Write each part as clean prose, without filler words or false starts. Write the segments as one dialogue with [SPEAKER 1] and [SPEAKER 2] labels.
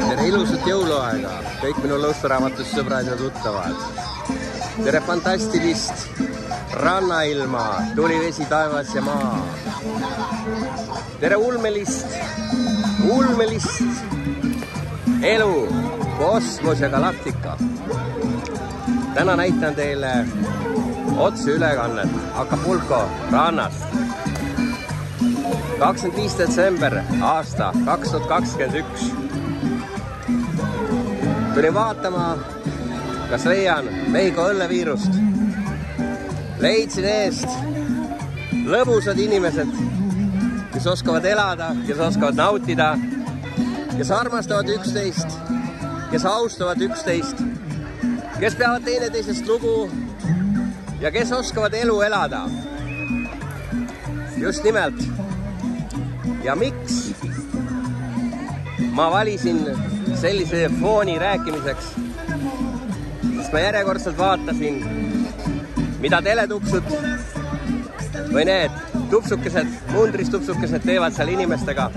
[SPEAKER 1] Tere ilusat jõuluaega, kõik minu lõusturaamatus sõbrad ja tuttavad. Tere fantastilist rannailma, tulivesi, taevas ja maa. Tere ulmelist elu, kosmos ja galaktika. Täna näitan teile otseülekannet Acapulco rannast. 25. detsember aasta 2021. Tulin vaatama, kas leian Mehhiko õlleviirust. Leidsin eest lõbusad inimesed, kes oskavad elada, kes oskavad nautida, kes armastavad üksteist, kes austavad üksteist, kes peavad teineteisest lugu ja kes oskavad elu elada. Just nimelt. Ja miks ma valisin sellise fooni rääkimiseks? Sest ma järjekordselt vaatasin, mida teletupsud või need tupsukesed, mundris tupsukesed teevad seal inimestega.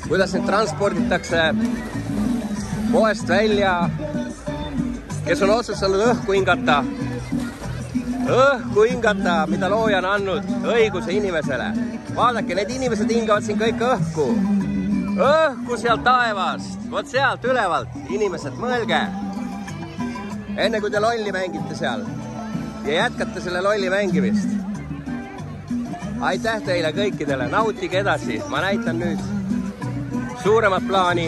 [SPEAKER 1] Kuidas neid transporditakse poest välja, kes on otsustanud õhku hingata, mida looja on andnud õiguse inimesele. Vaadake, need inimesed hingavad siin kõik õhku sealt taevast, vot sealt ülevalt. Inimesed, mõelge, enne kui te lolli mängite seal ja jätkate selle lolli mängimist. Aitäh teile kõikidele, nautige edasi. Ma näitan nüüd suuremat plaani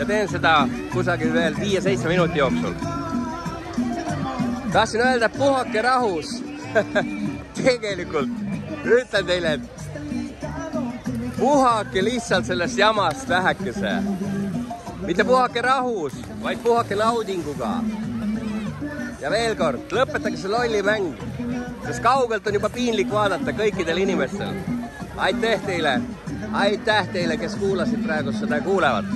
[SPEAKER 1] ja teen seda kusagil veel 5-7 minuti jooksul. Tahtsin öelda, et puhake rahus. Tegelikult ütlen teile, et puhake lihtsalt sellest jamast vähekese. Mitte puhake rahus, vaid puhake naudinguga. Ja veel kord, lõpetage see lolli mäng, sest kaugelt on juba piinlik vaadata kõikidel inimestel. Aitäh teile, kes kuulasid praegu seda ja kuulevad.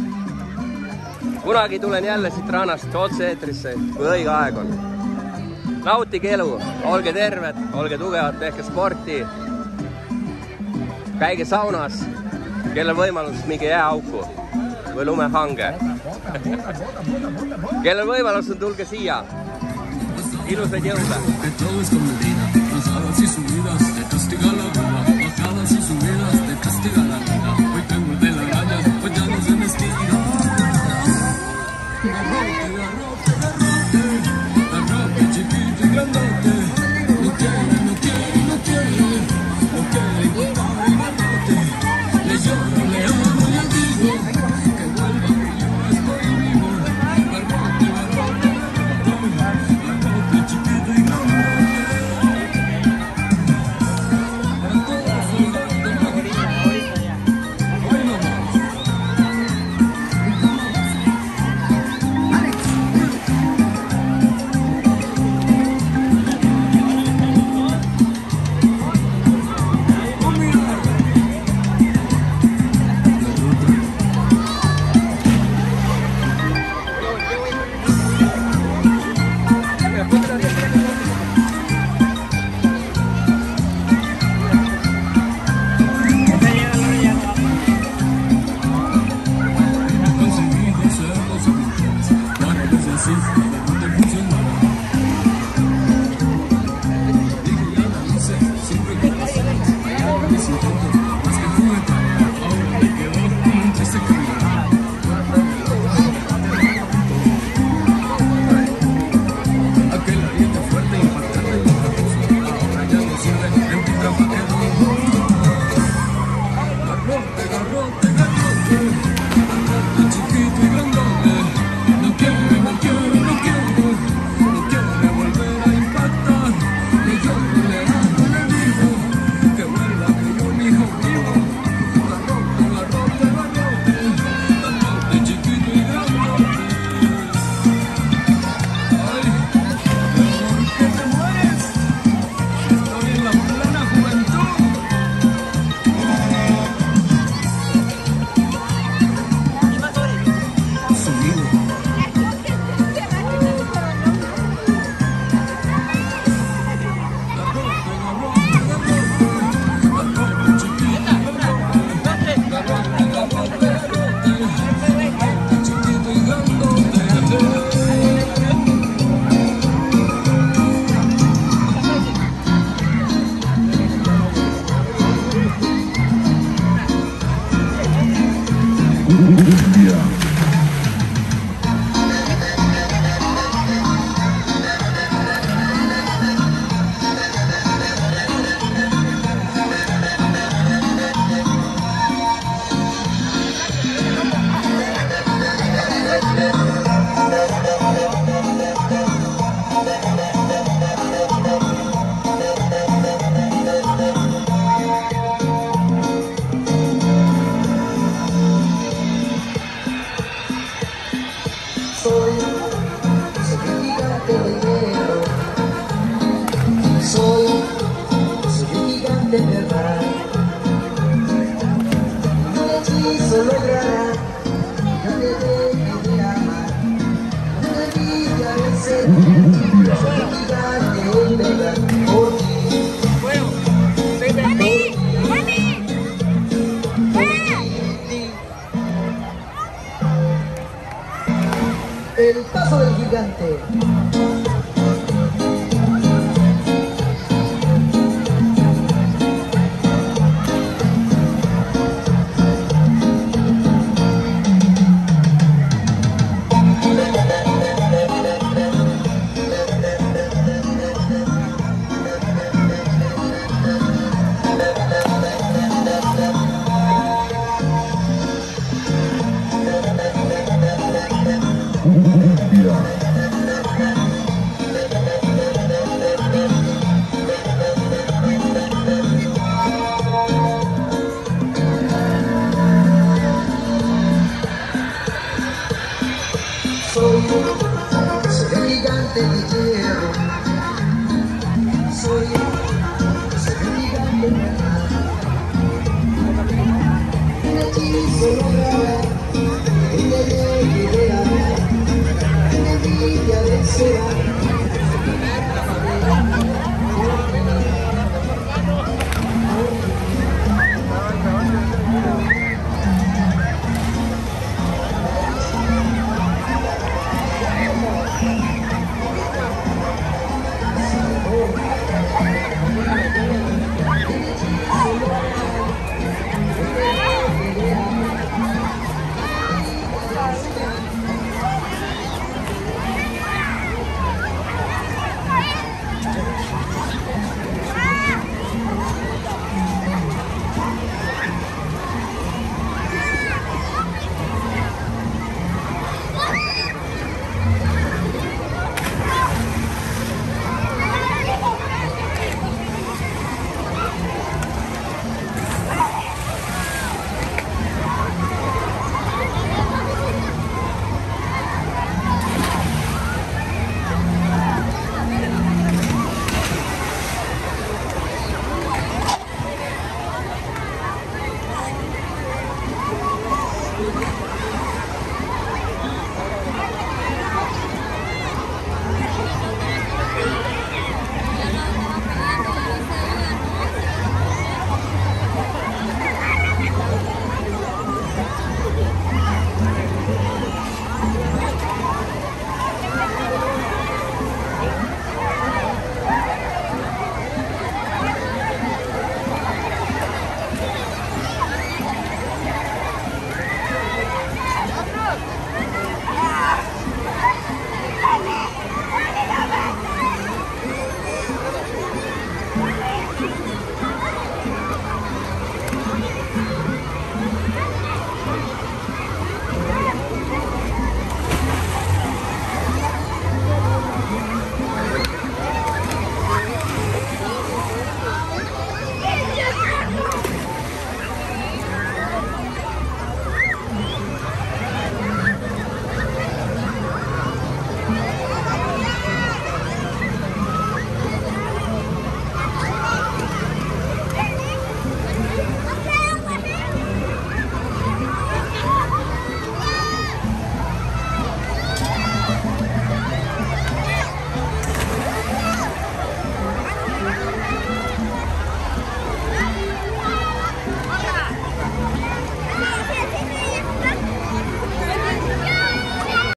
[SPEAKER 1] Kunagi tulen jälle siit rannast otse-eetrisse, kui õige aeg on. Nautige elu, olge terved, olge tugevad, tehke sporti, käige saunas, kellel võimalus mingi jääauku või lumehange. Kellel võimalus on, tulge siia. Ilusaid jõude.
[SPEAKER 2] Soy un gigante de hielo, soy un gigante de verdad. Un hechizo logrará que no te deje de amar. Una envidia vencer, soy un gigante en verdad. Por ti, el paso del gigante. Soy un gigante de hierro, soy un gigante de verdad. Un hechizo logrará